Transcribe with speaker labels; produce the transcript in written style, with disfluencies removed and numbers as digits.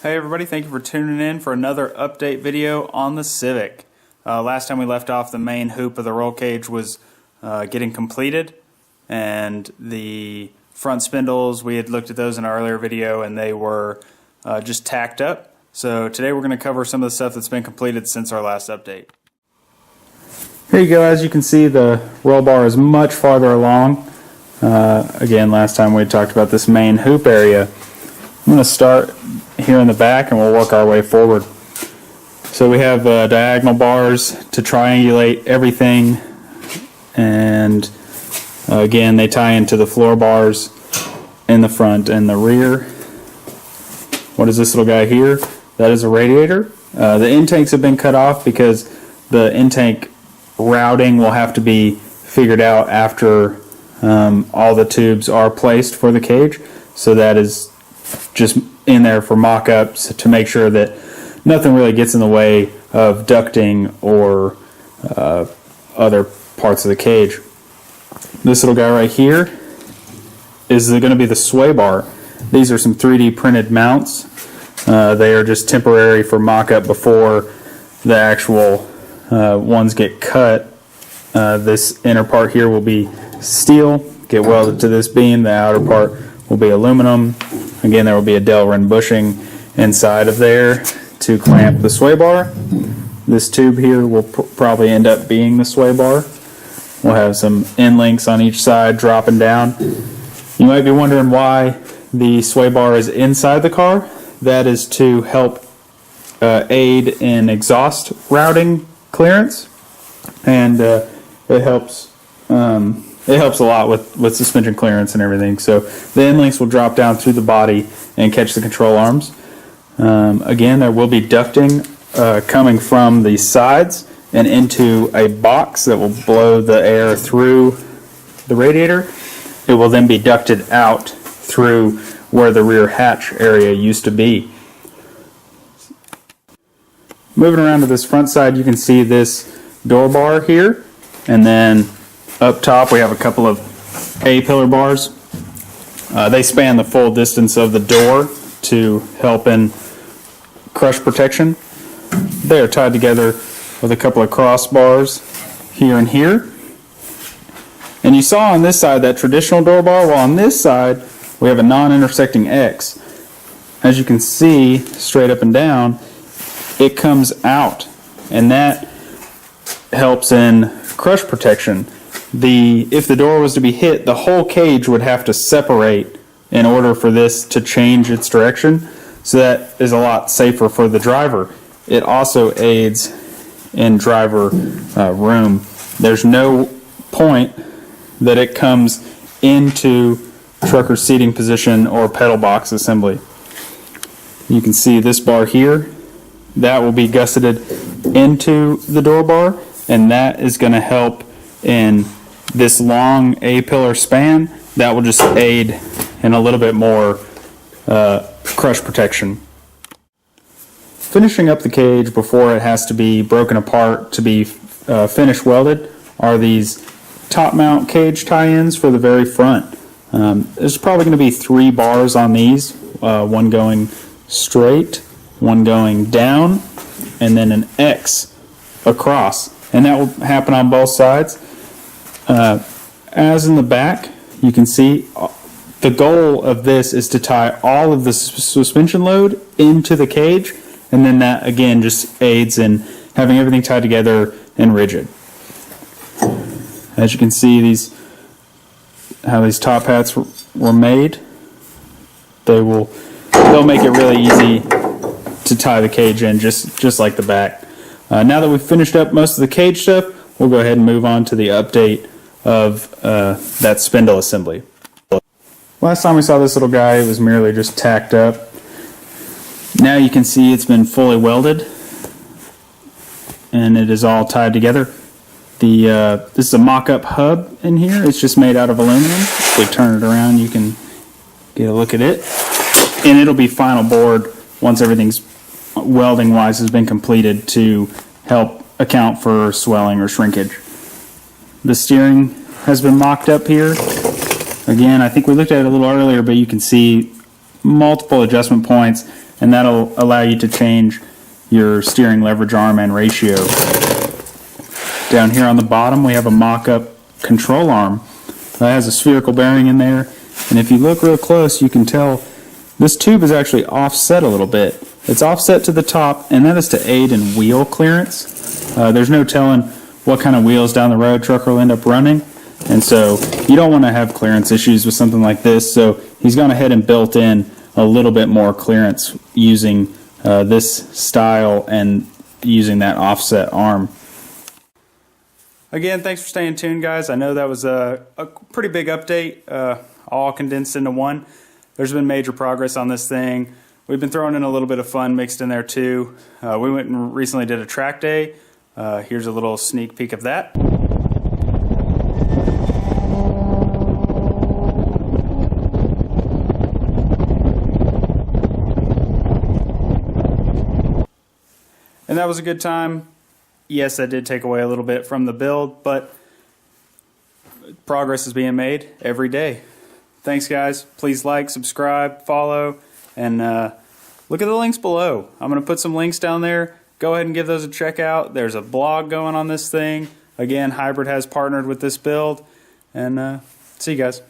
Speaker 1: Hey everybody, thank you for tuning in for another update video on the Civic. Last time we left off, the main hoop of the roll cage was getting completed, and the front spindles, we had looked at those in our earlier video and they were just tacked up. So today we're going to cover some of the stuff that's been completed since our last update. Here you go. As you can see, the roll bar is much farther along. Again, last time we had talked about this main hoop area. I'm going to start here in the back and we'll work our way forward. So we have diagonal bars to triangulate everything, and again they tie into the floor bars in the front and the rear. What is this little guy here? That is a radiator. The intakes have been cut off because the intake routing will have to be figured out after all the tubes are placed for the cage. So that is just in there for mock-ups to make sure that nothing really gets in the way of ducting or other parts of the cage. This little guy right here is going to be the sway bar. These are some 3D printed mounts. They are just temporary for mock-up before the actual ones get cut. This inner part here will be steel, get welded to this beam. The outer part will be aluminum. Again, there will be a Delrin bushing inside of there to clamp the sway bar. This tube here will probably end up being the sway bar. We'll have some end links on each side dropping down. You might be wondering why the sway bar is inside the car. That is to help aid in exhaust routing clearance, and it helps a lot with suspension clearance and everything. So the end links will drop down through the body and catch the control arms. Again, there will be ducting coming from the sides and into a box that will blow the air through the radiator. It will then be ducted out through where the rear hatch area used to be. Moving around to this front side, you can see this door bar here, and then up top we have a couple of A-pillar bars. They span the full distance of the door to help in crush protection. They are tied together with a couple of crossbars here and here. And you saw on this side that traditional door bar, while on this side we have a non-intersecting X. As you can see, straight up and down, it comes out, and that helps in crush protection. If the door was to be hit, the whole cage would have to separate in order for this to change its direction, so that is a lot safer for the driver. It also aids in driver room. There's no point that it comes into trucker seating position or pedal box assembly. You can see this bar here, that will be gusseted into the door bar, and that is going to help in this long A-pillar span. That will just aid in a little bit more crush protection. Finishing up the cage before it has to be broken apart to be finish welded are these top mount cage tie-ins for the very front. There's probably going to be 3 bars on these, one going straight, one going down, and then an X across, and that will happen on both sides. As in the back, you can see the goal of this is to tie all of the suspension load into the cage, and then that again just aids in having everything tied together and rigid. As you can see, how these top hats were made, they'll make it really easy to tie the cage in, just like the back. Now that we've finished up most of the cage stuff, we'll go ahead and move on to the update of that spindle assembly. Last time we saw this little guy, it was merely just tacked up. Now you can see it's been fully welded, and it is all tied together. This is a mock-up hub in here. It's just made out of aluminum. If we turn it around, you can get a look at it. And it'll be final board once everything's welding-wise has been completed to help account for swelling or shrinkage. The steering has been mocked up here. Again, I think we looked at it a little earlier, but you can see multiple adjustment points and that'll allow you to change your steering leverage arm and ratio. Down here on the bottom we have a mock-up control arm that has a spherical bearing in there, and if you look real close you can tell this tube is actually offset a little bit. It's offset to the top, and that is to aid in wheel clearance. There's no telling what kind of wheels down the road trucker will end up running, and so you don't want to have clearance issues with something like this, so he's gone ahead and built in a little bit more clearance using this style and using that offset arm. Again, thanks for staying tuned, guys. I know that was a pretty big update, all condensed into one. There's been major progress on this thing. We've been throwing in a little bit of fun mixed in there too. We went and recently did a track day. Here's a little sneak peek of that. And that was a good time. Yes, that did take away a little bit from the build, but progress is being made every day. Thanks, guys. Please like, subscribe, follow, and look at the links below. I'm going to put some links down there. Go ahead and give those a check out. There's a blog going on this thing. Again, Hybrid has partnered with this build. And see you guys.